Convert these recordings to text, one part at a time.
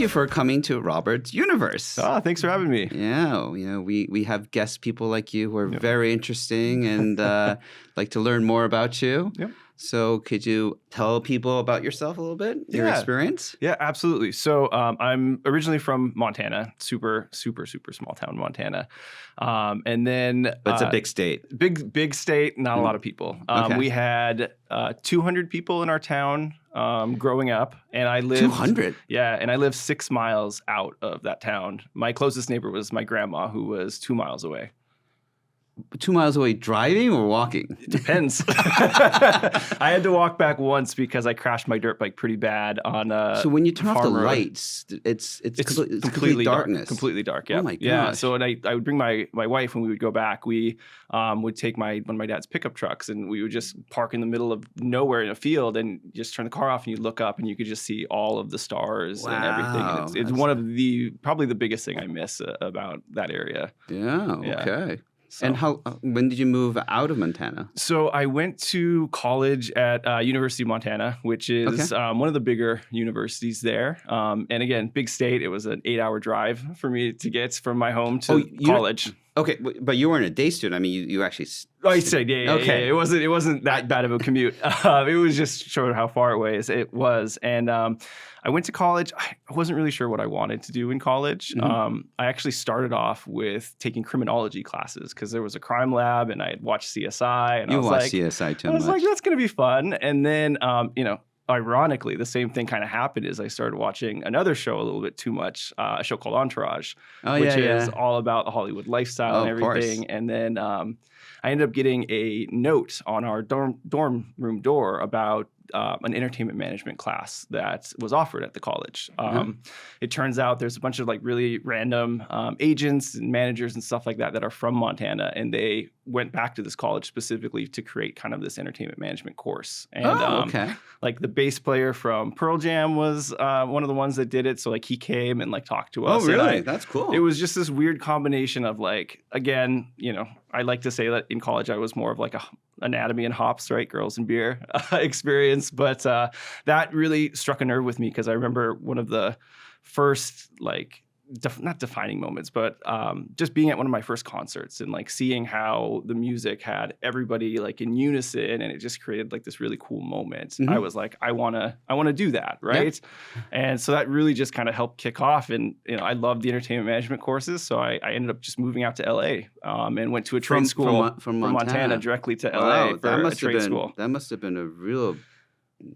you for coming to Robert's Universe. Ah, thanks for having me. Yeah, we have guest people like you who are very interesting and like to learn more about you. Yep. So could you tell people about yourself a little bit, your experience? Yeah, absolutely. So I'm originally from Montana, super small town Montana. And then... But it's a big state. Big state, not a lot of people. Okay. We had 200 people in our town growing up. And I lived... 200? Yeah, and I lived 6 miles out of that town. My closest neighbor was my grandma, who was 2 miles away. 2 miles away driving or walking? It depends. I had to walk back once because I crashed my dirt bike pretty bad on So when you turn off the road. Lights, it's completely darkness. Completely dark, yeah. Oh my gosh. Yeah, so I would bring my wife when we would go back. We would take one of my dad's pickup trucks and we would just park in the middle of nowhere in a field and just turn the car off and you look up and you could just see all of the stars and everything. And it's one of probably the biggest thing I miss about that area. Yeah, okay. So. And when did you move out of Montana? So I went to college at University of Montana, which is one of the bigger universities there. And again, big state. It was an 8-hour drive for me to get from my home to college. Okay, but you weren't a day student. I mean, you actually... I said, yeah. It wasn't that bad of a commute. It was just showing how far away it was. And I went to college. I wasn't really sure what I wanted to do in college. I actually started off with taking criminology classes because there was a crime lab and I had watched CSI. And I was like, CSI too much. I was like, that's going to be fun. And then, ironically, the same thing kind of happened is I started watching another show a little bit too much, a show called Entourage, which is all about the Hollywood lifestyle and everything. Course. And then I ended up getting a note on our dorm room door about an entertainment management class that was offered at the college. It turns out there's a bunch of like really random agents and managers and stuff like that are from Montana, and they went back to this college specifically to create kind of this entertainment management course. And like the bass player from Pearl Jam was one of the ones that did it. So like he came and like talked to us. Oh, really? That's cool. It was just this weird combination of like, again, I like to say that in college I was more of like a anatomy and hops, right? Girls and beer experience. But that really struck a nerve with me because I remember one of the first like not defining moments, but just being at one of my first concerts and like seeing how the music had everybody like in unison, and it just created like this really cool moment. I was like, I wanna do that, right? Yeah. And so that really just kind of helped kick off. And I love the entertainment management courses, so I ended up just moving out to LA and went to a trade school from Montana directly to LA for a trade school. That must have been a real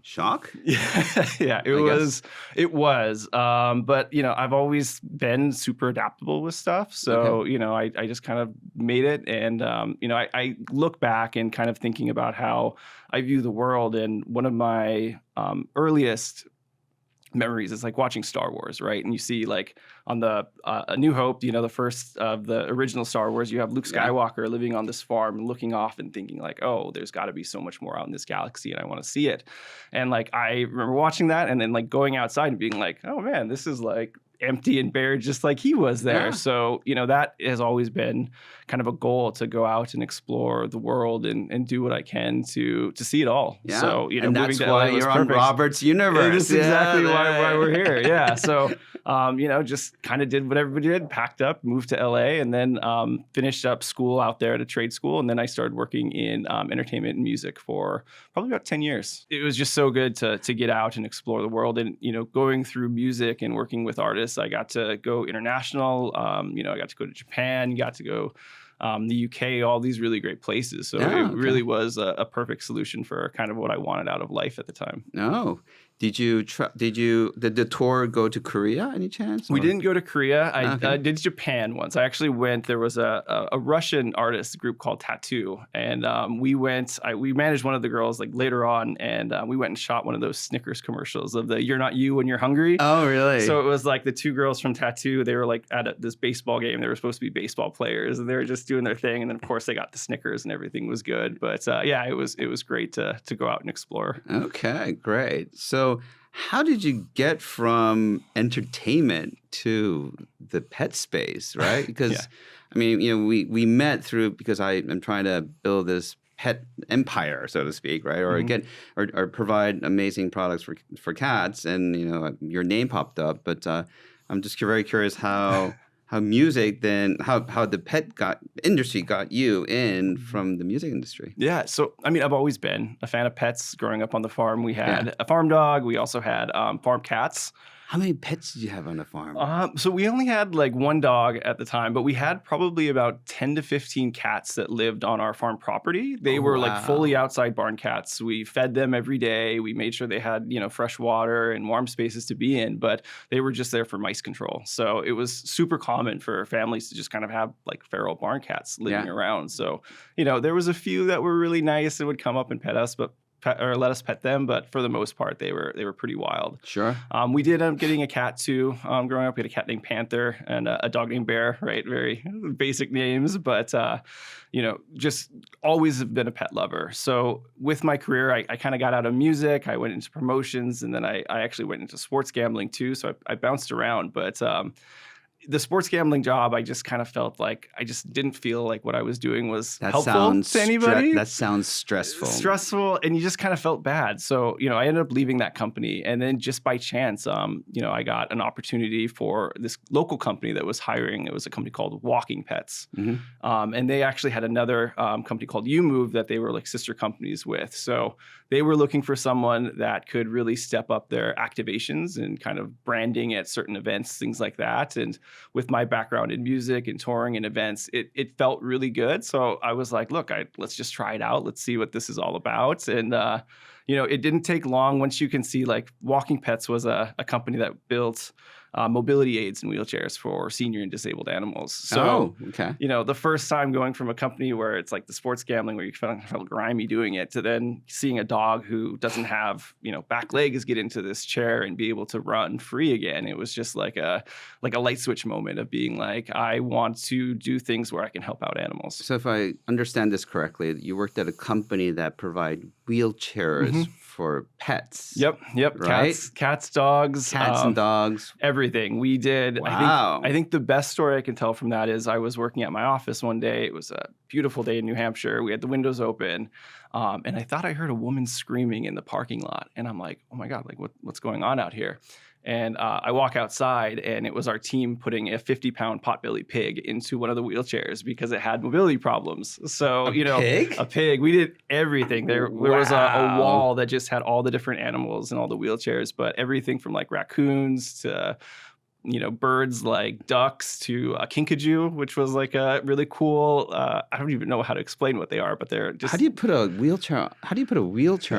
shock. Yeah, it was. But I've always been super adaptable with stuff. So, I just kind of made it. And, I look back and kind of thinking about how I view the world. And one of my earliest memories is like watching Star Wars, right? And you see like on the A New Hope, the first of the original Star Wars, you have Luke Skywalker living on this farm, looking off and thinking like, oh, there's got to be so much more out in this galaxy and I want to see it. And like I remember watching that and then like going outside and being like, oh man, this is like empty and bare just like he was there. Yeah. So, that has always been kind of a goal to go out and explore the world and do what I can to see it all. Yeah. So, and that's why you're on Robert's Universe. That's exactly why we're here. Yeah. So, just kind of did what everybody did, packed up, moved to LA, and then finished up school out there at a trade school. And then I started working in entertainment and music for probably about 10 years. It was just so good to get out and explore the world. And, going through music and working with artists, I got to go international. I got to go to Japan, got to go the UK, all these really great places. So it really was a perfect solution for kind of what I wanted out of life at the time. Oh, did the tour go to Korea any chance? We didn't go to Korea. I did Japan once. I actually went. There was a Russian artist group called Tattoo, and we went. We managed one of the girls like later on, and we went and shot one of those Snickers commercials of the "You're not you when you're hungry." Oh, really? So it was like the two girls from Tattoo. They were like at this baseball game. They were supposed to be baseball players, and they were just doing their thing. And then of course they got the Snickers, and everything was good. But it was great to go out and explore. Okay, great. So how did you get from entertainment to the pet space, right? Because, I mean, we met because I am trying to build this pet empire, so to speak, right? Or get or provide amazing products for cats, and your name popped up. But I'm just very curious how music then how the industry got you in from the music industry. Yeah, so I mean, I've always been a fan of pets. Growing up on the farm, we had a farm dog. We also had farm cats. How many pets did you have on the farm? So we only had like one dog at the time, but we had probably about 10 to 15 cats that lived on our farm property. They were like fully outside barn cats. We fed them every day. We made sure they had, fresh water and warm spaces to be in, but they were just there for mice control. So it was super common for families to just kind of have like feral barn cats living around. So, there was a few that were really nice and would come up and pet us, or let us pet them, but for the most part, they were pretty wild. Sure. We did end up getting a cat too. Growing up, we had a cat named Panther and a dog named Bear. Right, very basic names, but just always have been a pet lover. So with my career, I kind of got out of music. I went into promotions, and then I actually went into sports gambling too. So I bounced around, but the sports gambling job, I just kind of felt like I just didn't feel like what I was doing was helpful to anybody. That sounds stressful. Stressful, and you just kind of felt bad. So, I ended up leaving that company. And then just by chance, I got an opportunity for this local company that was hiring. It was a company called Walking Pets. And they actually had another company called YuMOVE that they were like sister companies with. So they were looking for someone that could really step up their activations and kind of branding at certain events, things like that. And with my background in music and touring and events, it felt really good. So I was like, look, let's just try it out. Let's see what this is all about. And, it didn't take long. Once you can see, like, Walking Pets was a company that built mobility aids and wheelchairs for senior and disabled animals. So, the first time going from a company where it's like the sports gambling where you felt grimy doing it to then seeing a dog who doesn't have, back legs get into this chair and be able to run free again. It was just like a light switch moment of being like, I want to do things where I can help out animals. So if I understand this correctly, you worked at a company that provide wheelchairs for pets. Yep. Right? Cats, dogs. Cats and dogs. Everything. We did. Wow. I think the best story I can tell from that is I was working at my office one day. It was a beautiful day in New Hampshire. We had the windows open. And I thought I heard a woman screaming in the parking lot. And I'm like, oh my God, like what's going on out here? And I walk outside, and it was our team putting a 50-pound potbelly pig into one of the wheelchairs because it had mobility problems. So, a pig. We did everything. There was a wall that just had all the different animals and all the wheelchairs, but everything from like raccoons to birds like ducks to a kinkajou, which was like a really cool. I don't even know how to explain what they are, but they're just. How do you put a wheelchair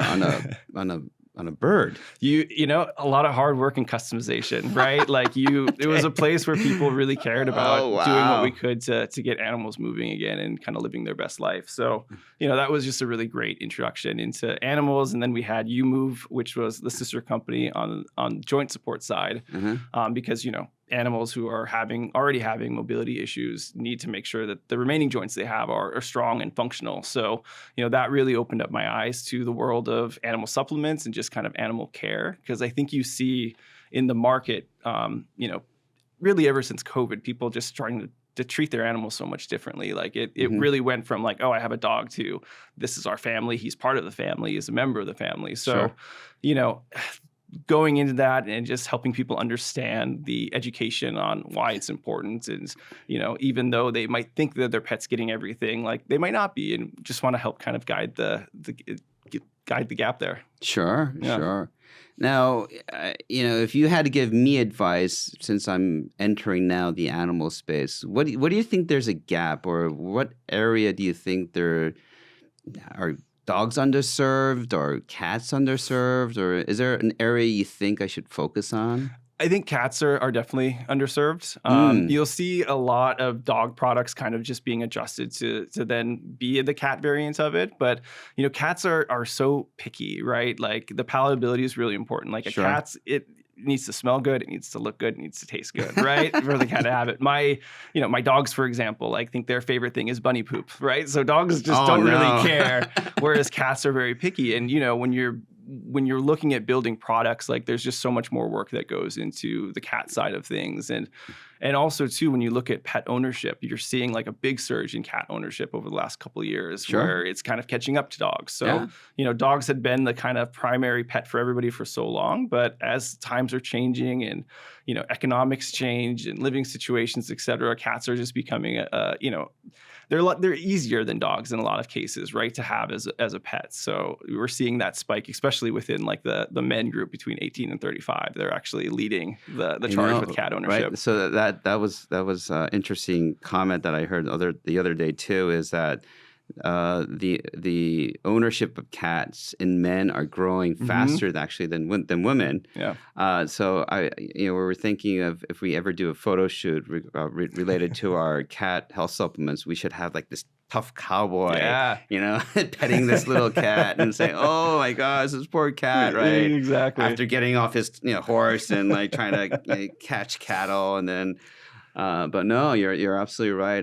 on a bird? A lot of hard work and customization, right? Like it was a place where people really cared about doing what we could to get animals moving again and kind of living their best life. So, that was just a really great introduction into animals. And then we had YuMOVE, which was the sister company on joint support side, because, animals who are already having mobility issues need to make sure that the remaining joints they have are strong and functional. So, that really opened up my eyes to the world of animal supplements and just kind of animal care. Because I think you see in the market, really ever since COVID, people just trying to treat their animals so much differently. Like it really went from like, oh, I have a dog to this is our family. He's part of the family. He's a member of the family. So, going into that and just helping people understand the education on why it's important. And, even though they might think that their pet's getting everything, like they might not be, and just want to help kind of guide the gap there. Sure. Now, if you had to give me advice, since I'm entering now the animal space, what do you think there's a gap, or what area do you think there are dogs underserved or cats underserved, or is there an area you think I should focus on? I think cats are definitely underserved. You'll see a lot of dog products kind of just being adjusted to then be the cat variant of it. But, cats are so picky, right? Like the palatability is really important. Like a cat's, it needs to smell good, it needs to look good, it needs to taste good, right? For the cat to have it. My dogs, for example, like think their favorite thing is bunny poop, right? So dogs just don't really care, whereas cats are very picky. And, when you're looking at building products, like there's just so much more work that goes into the cat side of things. And And also too, when you look at pet ownership, you're seeing like a big surge in cat ownership over the last couple of years, where it's kind of catching up to dogs. So, dogs had been the kind of primary pet for everybody for so long, but as times are changing and, economics change and living situations, et cetera, cats are just becoming, they're easier than dogs in a lot of cases, right, to have as a pet. So we're seeing that spike, especially within like the men group between 18 and 35. They're actually leading the charge with cat ownership. Right. So that was interesting comment that I heard the other day too. Is that the ownership of cats in men are growing faster than women. Yeah. So we were thinking of if we ever do a photo shoot related to our cat health supplements, we should have like this tough cowboy, petting this little cat and saying, "Oh my gosh, this poor cat!" Right? Exactly. After getting off his horse and like trying to catch cattle, and then, but no, you're absolutely right.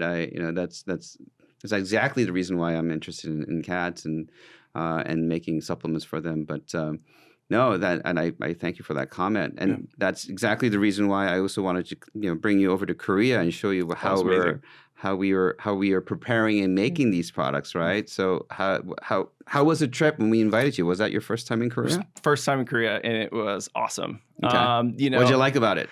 That's exactly the reason why I'm interested in cats and making supplements for them. But I thank you for that comment, and that's exactly the reason why I also wanted to bring you over to Korea and show you how we are preparing and making these products, right? So how was the trip when we invited you? Was that your first time in Korea? First time in Korea, and it was awesome. Okay. What did you like about it?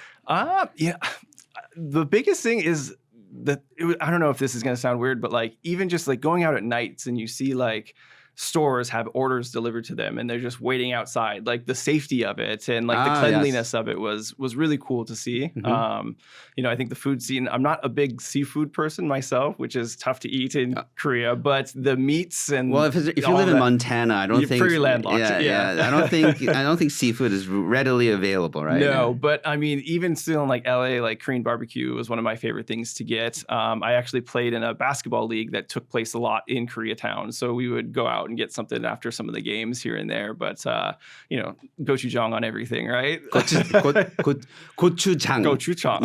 The biggest thing is that I don't know if this is going to sound weird, but like even just like going out at nights and you see like stores have orders delivered to them and they're just waiting outside, like the safety of it and like the cleanliness of it was really cool to see. I think the food scene, I'm not a big seafood person myself, which is tough to eat in Korea, but the meats and if you live in Montana, I don't think pretty landlocked. I don't think seafood is readily available, right? No, but I mean, even still in like LA, like Korean barbecue was one of my favorite things to get. I actually played in a basketball league that took place a lot in Koreatown, so we would go out and get something after some of the games here and there, but gochujang on everything, right? Gochujang. Gochujang.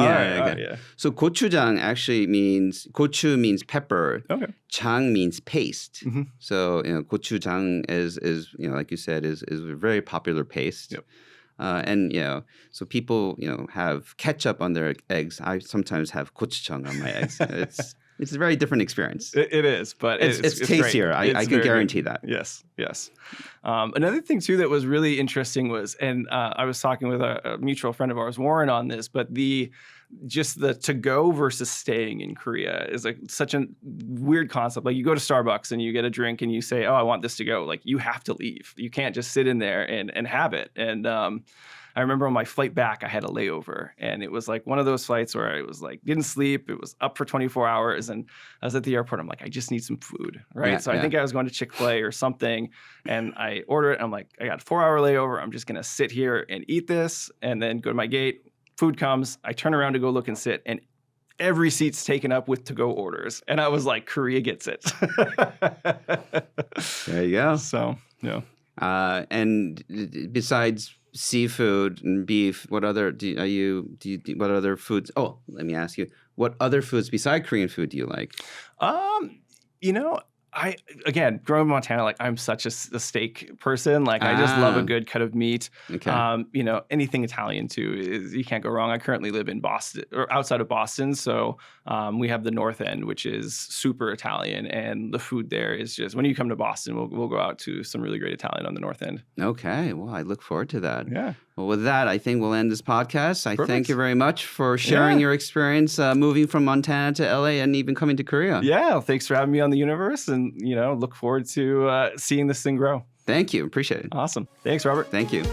Yeah. So gochujang actually means, gochu means pepper. Okay. Jang means paste. So gochujang is like you said is a very popular paste. Yep. And so people have ketchup on their eggs. I sometimes have gochujang on my eggs. It's a very different experience. It is, but it's tastier. I can guarantee that. Yes. Another thing too that was really interesting was, and I was talking with a mutual friend of ours, Warren, on this, but the to-go versus staying in Korea is like such a weird concept. Like you go to Starbucks and you get a drink and you say, "Oh, I want this to go." Like you have to leave. You can't just sit in there and have it. And I remember on my flight back, I had a layover, and it was like one of those flights where I was like, didn't sleep. It was up for 24 hours, and I was at the airport. I'm like, I just need some food, right? I think I was going to Chick-fil-A or something, and I order it. I'm like, I got a 4-hour layover. I'm just gonna sit here and eat this, and then go to my gate. Food comes. I turn around to go look and sit, and every seat's taken up with to-go orders, and I was like, Korea gets it. There you go. So yeah. And besides seafood and beef, what other what other foods? Oh, let me ask you, what other foods beside Korean food do you like? I growing in Montana, like I'm such a steak person. Like I just love a good cut of meat. Okay. Anything Italian too is you can't go wrong. I currently live in Boston or outside of Boston, so we have the North End, which is super Italian, and the food there is just when you come to Boston, we'll go out to some really great Italian on the North End. Okay, well, I look forward to that. Yeah. Well, with that, I think we'll end this podcast. I thank you very much for sharing your experience moving from Montana to LA and even coming to Korea. Yeah, well, thanks for having me on the YUniverse, and look forward to seeing this thing grow. Thank you. Appreciate it. Awesome. Thanks, Robert. Thank you.